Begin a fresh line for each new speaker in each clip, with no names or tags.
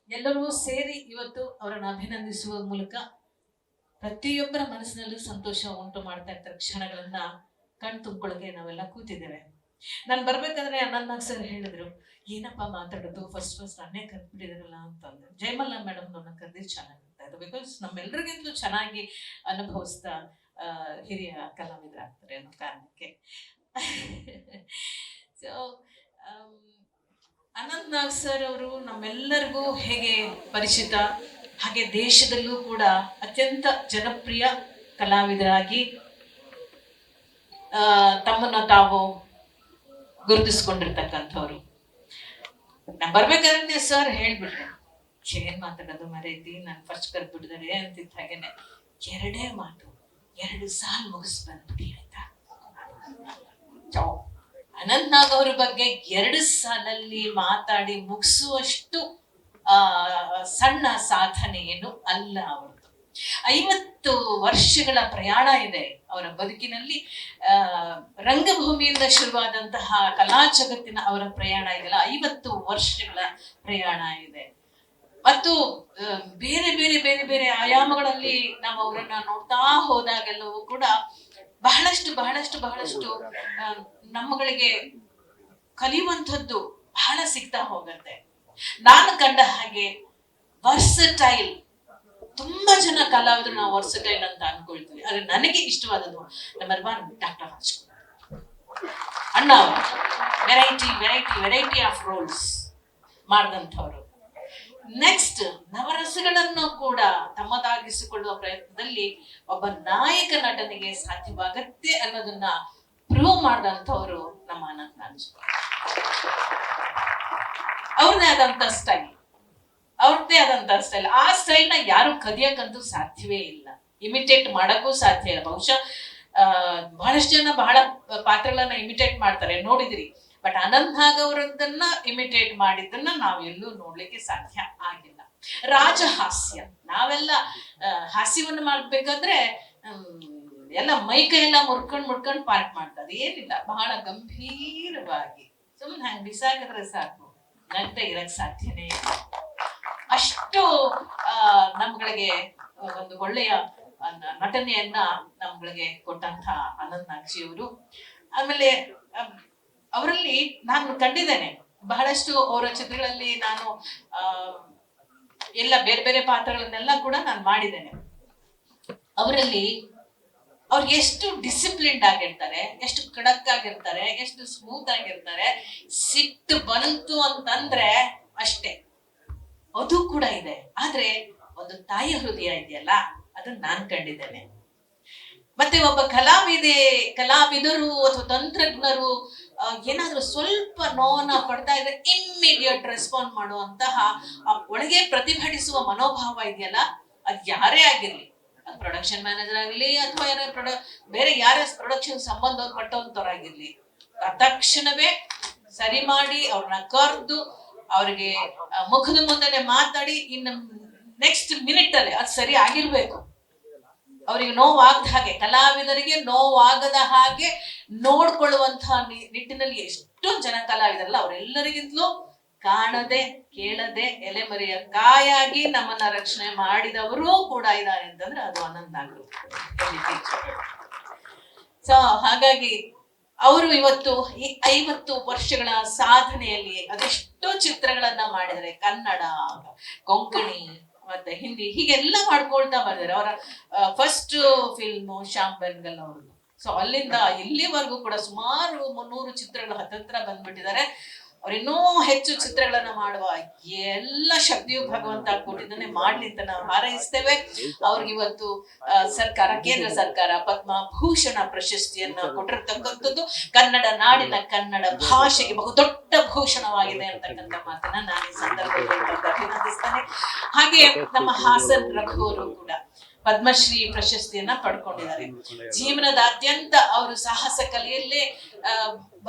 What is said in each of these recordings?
ಎಲ್ಲರೂ ಸೇರಿ ಇವತ್ತು ಅವರನ್ನು ಅಭಿನಂದಿಸುವ ಮೂಲಕ ಪ್ರತಿಯೊಬ್ಬರ ಮನಸ್ಸಿನಲ್ಲೂ ಸಂತೋಷ ಉಂಟು ಮಾಡ್ತಾ ಇರ್ತಾರೆ ಕ್ಷಣಗಳನ್ನ ಕಣ್ ತುಂಬಿಕೊಳ್ಳೋಕೆ ನಾವೆಲ್ಲ ಕೂತಿದ್ದೇವೆ. ನಾನು ಬರ್ಬೇಕಾದ್ರೆ ಅನಂತ್ ಸರ್ ಹೇಳಿದ್ರು, ಏನಪ್ಪ ಮಾತಾಡೋದು, ಫಸ್ಟ್ ನನ್ನೇ ಕರ್ಬಿಟ್ಟಿದಾರಲ್ಲ ಅಂತಂದ್ರೆ. ಜಯಮಲ್ಲ ಮೇಡಮ್ ನನ್ನ ಕರೆದಿದ್ದು ಚೆನ್ನಾಗಿರ್ತಾ ಇತ್ತು, ಬಿಕಾಸ್ ನಮ್ಮೆಲ್ಲರಿಗಿಂತಲೂ ಚೆನ್ನಾಗಿ ಅನುಭವಿಸ್ತಾ ಹಿರಿಯ ಕಲಾವಿದರಾಗ್ತಾರೆ ಅನ್ನೋ ಕಾರಣಕ್ಕೆ. ಸೊ ಅನಂತ್ ನಾಗ್ ಸರ್ ಅವರು ನಮ್ಮೆಲ್ಲರಿಗೂ ಹೇಗೆ ಪರಿಚಿತ, ಹಾಗೆ ದೇಶದಲ್ಲೂ ಕೂಡ ಅತ್ಯಂತ ಜನಪ್ರಿಯ ಕಲಾವಿದರಾಗಿ ತಮ್ಮನ್ನ ತಾವು ಗುರುತಿಸ್ಕೊಂಡಿರ್ತಕ್ಕಂಥವ್ರು. ನಾ ಬರ್ಬೇಕಾದ್ರೆ ಸರ್ ಹೇಳ್ಬಿಟ್ರೆ, ಏನ್ ಮಾತಾಡೋದು ಮರೈತಿ, ನಾನು ಫಸ್ಟ್ ಕರ್ಬಿಟ್ಟಿದ್ದಾರೆ ಅಂತಿದ್ದ ಹಾಗೇನೆ 2 ಮಾತು 2 ಸಾಲು ಮುಗಿಸ್ ಬಂದ್ಬಿಡಿ ಆಯ್ತಾ. ಅನಂತ್ ನಾಗ್ ಅವ್ರ ಬಗ್ಗೆ 2 ಸಾಲಲ್ಲಿ ಮಾತಾಡಿ ಮುಗಿಸುವಷ್ಟು ಸಣ್ಣ ಸಾಧನೆ ಏನು ಅಲ್ಲ ಅವ್ರದ್ದು. 50 ವರ್ಷಗಳ ಪ್ರಯಾಣ ಇದೆ ಅವರ ಬದುಕಿನಲ್ಲಿ. ರಂಗಭೂಮಿಯಿಂದ ಶುರುವಾದಂತಹ ಕಲಾ ಜಗತ್ತಿನ ಅವರ ಪ್ರಯಾಣ ಇದೆಯಲ್ಲ, 50 ವರ್ಷಗಳ ಪ್ರಯಾಣ ಇದೆ. ಮತ್ತು ಬೇರೆ ಬೇರೆ ಬೇರೆ ಬೇರೆ ಆಯಾಮಗಳಲ್ಲಿ ನಾವು ಅವರನ್ನ ನೋಡ್ತಾ ಹೋದಾಗೆಲ್ಲವೂ ಕೂಡ ಬಹಳಷ್ಟು ಬಹಳಷ್ಟು ಬಹಳಷ್ಟು ನಮ್ಮಗಳಿಗೆ ಕಲಿಯುವಂಥದ್ದು ಬಹಳ ಸಿಗ್ತಾ ಹೋಗುತ್ತೆ. ನಾನು ಕಂಡ ಹಾಗೆ ವರ್ಸಟೈಲ್, ತುಂಬಾ ಜನ ಕಲಾವಿದರು ನಾವು ವರ್ಸಟೈಲ್ ಅಂತ ಅನ್ಕೊಳ್ತೀವಿ, ಆದ್ರೆ ನನಗೆ ಇಷ್ಟವಾದದ್ದು ನಂಬರ್ 1 ಡಾಕ್ಟರ್ ರಾಜ್ಕುಮಾರ್ ಅಣ್ಣ. Variety variety variety of roles ಮಾಡಿದಂಥವ್ರು. ನೆಕ್ಸ್ಟ್ ನವರಸಗಳನ್ನು ಕೂಡ ತಮ್ಮದಾಗಿಸಿಕೊಳ್ಳುವ ಪ್ರಯತ್ನದಲ್ಲಿ ಒಬ್ಬ ನಾಯಕ ನಟನಿಗೆ ಸಾಧ್ಯವಾಗತ್ತೆ ಅನ್ನೋದನ್ನ ಪ್ರೂವ್ ಮಾಡಿದಂಥವ್ರು ನಮ್ಮ ಅನಂತ್ ನಾಗ್. ಅವ್ರದ್ದೇ ಆದಂತ ಸ್ಟೈಲ್, ಆ ಸ್ಟೈಲ್ ನ ಯಾರು ಕದಿಯಕ್ಕಂತೂ ಸಾಧ್ಯವೇ ಇಲ್ಲ, ಇಮಿಟೇಟ್ ಮಾಡಕ್ಕೂ ಸಾಧ್ಯ ಇಲ್ಲ. ಬಹುಶಃ ಬಹಳಷ್ಟು ಜನ ಬಹಳ ಪಾತ್ರಗಳನ್ನ ಇಮಿಟೇಟ್ ಮಾಡ್ತಾರೆ, ನೋಡಿದ್ರಿ. ಬಟ್ ಅನಂತ್ ನಾಗ್ ಅವರದನ್ನ ಇಮಿಟೇಟ್ ಮಾಡಿದ್ದನ್ನ ನಾವೆಲ್ಲೂ ನೋಡ್ಲಿಕ್ಕೆ ಸಾಧ್ಯ ಆಗಿಲ್ಲ. ರಾಜಹಾಸ್ಯ, ನಾವೆಲ್ಲ ಹಾಸ್ಯವನ್ನು ಮಾಡ್ಬೇಕಾದ್ರೆ ಎಲ್ಲ ಮೈಕೈ ಎಲ್ಲ ಮುರ್ಕೊಂಡ್ ಪಾರ್ಟ್ ಮಾಡ್ತಾರೆ. ಏನಿಲ್ಲ, ಬಹಳ ಗಂಭೀರವಾಗಿ ಸುಮ್ಮನೆ ಹಂಗೆ ಬಿಸಾಕಿದ್ರೆ ಸಾಕು, ನಗ್ತಾ ಇರಕ್ ಸಾಧ್ಯನೇ ಇಲ್ಲ. ಅಷ್ಟು ನಮ್ಗಳಿಗೆ ಒಂದು ಒಳ್ಳೆಯ ನಟನೆಯನ್ನ ನಮ್ಗಳಿಗೆ ಕೊಟ್ಟಂತ ಅನಂತ್ ನಾಗ್ಜಿ ಅವರು. ಆಮೇಲೆ ಅವರಲ್ಲಿ ನಾನು ಕಂಡಿದ್ದೇನೆ ಬಹಳಷ್ಟು ಅವರ ಚಿತ್ರಗಳಲ್ಲಿ. ನಾನು ಎಲ್ಲ ಬೇರೆ ಬೇರೆ ಪಾತ್ರಗಳನ್ನೆಲ್ಲ ಕೂಡ ನಾನು ಮಾಡಿದ್ದೇನೆ. ಅವರಲ್ಲಿ ಅವ್ರು ಎಷ್ಟು ಡಿಸಿಪ್ಲಿನ್ಡ್ ಆಗಿರ್ತಾರೆ, ಎಷ್ಟು ಖಡಕ್ ಆಗಿರ್ತಾರೆ, ಎಷ್ಟು ಸ್ಮೂತ್ ಆಗಿರ್ತಾರೆ. ಸಿಟ್ಟು ಬಂತು ಅಂತಂದ್ರೆ ಅಷ್ಟೇ, ಅದು ಕೂಡ ಇದೆ. ಆದ್ರೆ ಒಂದು ತಾಯಿಯ ಹೃದಯ ಇದೆಯಲ್ಲ, ಅದನ್ನ ನಾನ್ ಕಂಡಿದ್ದೇನೆ. ಮತ್ತೆ ಒಬ್ಬ ಕಲಾವಿದರು ಅಥವಾ ತಂತ್ರಜ್ಞರು ಏನಾದ್ರೂ ಸ್ವಲ್ಪ ನೋವನ್ನ ಪಡ್ತಾ ಇದ್ರೆ ಇಮ್ಮಿಡಿಯೇಟ್ ರೆಸ್ಪಾಂಡ್ ಮಾಡುವಂತಹ ಒಳಗೆ ಪ್ರತಿಭಟಿಸುವ ಮನೋಭಾವ ಇದೆಯಲ್ಲ, ಅದ್ ಯಾರೇ ಆಗಿರ್ಲಿ, ಅದು ಪ್ರೊಡಕ್ಷನ್ ಮ್ಯಾನೇಜರ್ ಆಗ್ಲಿ ಅಥವಾ ಬೇರೆ ಯಾರೇ ಪ್ರೊಡಕ್ಷನ್ ಸಂಬಂಧ ಪಟ್ಟಂತವ್ರಾಗಿರ್ಲಿ, ತಕ್ಷಣವೇ ಸರಿ ಮಾಡಿ ಅವ್ರನ್ನ ಕರೆದು ಅವ್ರಿಗೆ ಮುಖದ ಮುಂದೆ ಮಾತಾಡಿ ಇನ್ನು ನೆಕ್ಸ್ಟ್ ಮಿನಿಟ್ ಅಲ್ಲಿ ಅದು ಸರಿ ಆಗಿರ್ಬೇಕು. ಅವರಿಗೆ ನೋವಾಗದ ಹಾಗೆ, ಕಲಾವಿದರಿಗೆ ನೋವಾಗದ ಹಾಗೆ ನೋಡ್ಕೊಳ್ಳುವಂತಹ ನಿಟ್ಟಿನಲ್ಲಿ ಎಷ್ಟೊಂದು ಜನ ಕಲಾವಿದರಲ್ಲ, ಅವರೆಲ್ಲರಿಗಿಂತಲೂ ಕಾಣದೆ ಕೇಳದೆ ಎಲೆಮರೆಯ ಕಾಯಾಗಿ ನಮ್ಮನ್ನ ರಕ್ಷಣೆ ಮಾಡಿದವರು ಕೂಡ ಇದ್ದಾರೆ ಅಂತಂದ್ರೆ ಅದು ಅನಂತ್ ನಾಗ್. ಸೊ ಹಾಗಾಗಿ ಅವರು ಇವತ್ತು ಈ 50 ವರ್ಷಗಳ ಸಾಧನೆಯಲ್ಲಿ ಅದೆಷ್ಟೋ ಚಿತ್ರಗಳನ್ನ ಮಾಡಿದರೆ, ಕನ್ನಡ, ಕೊಂಕಣಿ ಮತ್ತೆ ಹಿಂದಿ ಹೀಗೆಲ್ಲ ಮಾಡ್ಕೊಳ್ತಾ ಬಂದಿದ್ದಾರೆ. ಅವರ ಫಸ್ಟ್ ಫಿಲ್ಮು ಶ್ಯಾಮ್ ಬೆನ್ಗಲ್ ಅವ್ರದ್ದು. ಸೊ ಅಲ್ಲಿಂದ ಇಲ್ಲಿವರೆಗೂ ಕೂಡ ಸುಮಾರು 300 ಚಿತ್ರಗಳು ಹತ್ತತ್ರ ಬಂದ್ಬಿಟ್ಟಿದ್ದಾರೆ. ಅವ್ರು ಇನ್ನೂ ಹೆಚ್ಚು ಚಿತ್ರಗಳನ್ನ ಮಾಡುವ ಎಲ್ಲ ಶಕ್ತಿಯು ಭಗವಂತ ಕೊಟ್ಟಿದ್ದಾನೆ, ಮಾಡ್ಲಿ ಅಂತ ನಾವು ಹಾರೈಸ್ತೇವೆ. ಅವ್ರಿಗೆ ಇವತ್ತು ಕೇಂದ್ರ ಸರ್ಕಾರ ಪದ್ಮಭೂಷಣ ಪ್ರಶಸ್ತಿಯನ್ನ ಕೊಟ್ಟಿರ್ತಕ್ಕಂಥದ್ದು ಕನ್ನಡ ನಾಡಿನ ಕನ್ನಡ ಭಾಷೆಗೆ ಬಹುದೊಡ್ಡ ಭೂಷಣವಾಗಿದೆ ಅಂತಕ್ಕಂಥ ಮಾತನ್ನ ನಾನು ಈ ಸಂದರ್ಭದಲ್ಲಿ ಅಭಿನಂದಿಸ್ತೇನೆ. ಹಾಗೆ ನಮ್ಮ ಹಾಸನ್ ರಘು ಅವರು ಕೂಡ ಪದ್ಮಶ್ರೀ ಪ್ರಶಸ್ತಿಯನ್ನ ಪಡ್ಕೊಂಡಿದ್ದಾರೆ. ಜೀವನದಾದ್ಯಂತ ಅವರು ಸಾಹಸ ಕಲೆಯಲ್ಲೇ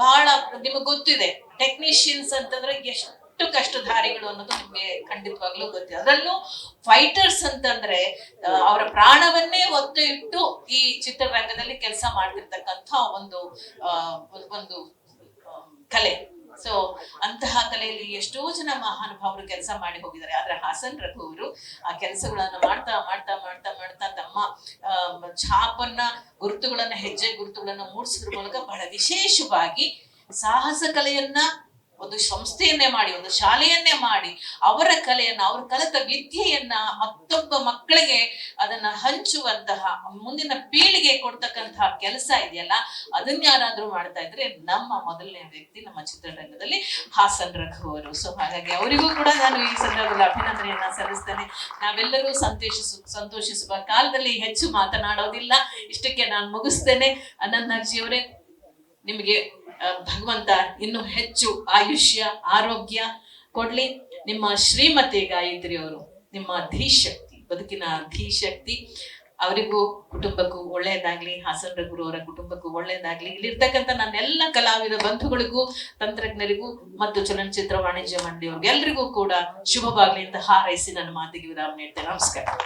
ಬಹಳ, ನಿಮಗೆ ಗೊತ್ತಿದೆ ಟೆಕ್ನಿಷಿಯನ್ಸ್ ಅಂತಂದ್ರೆ ಎಷ್ಟು ಕಷ್ಟಧಾರಿಗಳು ಅನ್ನೋದು ನಿಮ್ಗೆ ಖಂಡಿತವಾಗ್ಲೂ ಗೊತ್ತಿದೆ. ಅದರಲ್ಲೂ ಫೈಟರ್ಸ್ ಅಂತಂದ್ರೆ ಅವರ ಪ್ರಾಣವನ್ನೇ ಒತ್ತು ಇಟ್ಟು ಈ ಚಿತ್ರರಂಗದಲ್ಲಿ ಕೆಲಸ ಮಾಡ್ತಿರ್ತಕ್ಕಂಥ ಒಂದು ಕಲೆ. ಸೊ ಅಂತಹ ಕಲೆಯಲ್ಲಿ ಎಷ್ಟೋ ಜನ ಮಹಾನುಭಾವರು ಕೆಲಸ ಮಾಡಿ ಹೋಗಿದ್ದಾರೆ. ಆದ್ರೆ ಹಾಸನ್ ರಘು ಅವರು ಆ ಕೆಲಸಗಳನ್ನ ಮಾಡ್ತಾ ಮಾಡ್ತಾ ಮಾಡ್ತಾ ಮಾಡ್ತಾ ತಮ್ಮ ಛಾಪನ್ನ ಗುರುತುಗಳನ್ನ, ಹೆಜ್ಜೆ ಗುರುತುಗಳನ್ನ ಮೂಡಿಸೋದ್ರ ಮೂಲಕ ಬಹಳ ವಿಶೇಷವಾಗಿ ಸಾಹಸ ಕಲೆಯನ್ನ ಒಂದು ಸಂಸ್ಥೆಯನ್ನೇ ಮಾಡಿ, ಒಂದು ಶಾಲೆಯನ್ನೇ ಮಾಡಿ, ಅವರ ಕಲೆಯನ್ನ, ಅವರು ಕಲಿತ ವಿದ್ಯೆಯನ್ನ ಮತ್ತೊಬ್ಬ ಮಕ್ಕಳಿಗೆ ಅದನ್ನ ಹಂಚುವಂತಹ, ಮುಂದಿನ ಪೀಳಿಗೆ ಕೊಡ್ತಕ್ಕಂತಹ ಕೆಲಸ ಇದೆಯಲ್ಲ, ಅದನ್ನ ಯಾರಾದ್ರೂ ಮಾಡ್ತಾ ಇದ್ರೆ ನಮ್ಮ ಮೊದಲನೇ ವ್ಯಕ್ತಿ ನಮ್ಮ ಚಿತ್ರರಂಗದಲ್ಲಿ ಹಾಸನ್ ರಘು ಅವರು. ಸೊ ಹಾಗಾಗಿ ಅವರಿಗೂ ಕೂಡ ನಾನು ಈ ಸಂದರ್ಭದಲ್ಲಿ ಅಭಿನಂದನೆಯನ್ನ ಸಲ್ಲಿಸ್ತೇನೆ. ನಾವೆಲ್ಲರೂ ಸಂತೋಷಿಸುವ ಕಾಲದಲ್ಲಿ ಹೆಚ್ಚು ಮಾತನಾಡೋದಿಲ್ಲ, ಇಷ್ಟಕ್ಕೆ ನಾನು ಮುಗಿಸ್ತೇನೆ. ಅನಂತಾಕ್ಷಿ ಅವರೇ, ನಿಮಗೆ ಭಗವಂತ ಇನ್ನು ಹೆಚ್ಚು ಆಯುಷ್ಯ ಆರೋಗ್ಯ ಕೊಡ್ಲಿ. ನಿಮ್ಮ ಶ್ರೀಮತಿ ಗಾಯತ್ರಿ ಅವರು ನಿಮ್ಮ ಧೀಶಕ್ತಿ, ಬದುಕಿನ ಧೀಶಕ್ತಿ, ಅವರಿಗೂ ಕುಟುಂಬಕ್ಕೂ ಒಳ್ಳೆಯದಾಗ್ಲಿ, ಹಾಸನ್ ರಘು ಅವರ ಕುಟುಂಬಕ್ಕೂ ಒಳ್ಳೆಯದಾಗ್ಲಿ. ಇಲ್ಲಿರ್ತಕ್ಕಂಥ ನನ್ನೆಲ್ಲ ಕಲಾವಿದ ಬಂಧುಗಳಿಗೂ, ತಂತ್ರಜ್ಞರಿಗೂ ಮತ್ತು ಚಲನಚಿತ್ರ ವಾಣಿಜ್ಯ ಮಂಡಳಿಯವ್ರಿಗೂ ಎಲ್ರಿಗೂ ಕೂಡ ಶುಭವಾಗ್ಲಿ ಅಂತ ಹಾರೈಸಿ ನನ್ನ ಮಾತಿಗೆ ವಿರಾಮ ನೀಡ್ತೇನೆ. ನಮಸ್ಕಾರ.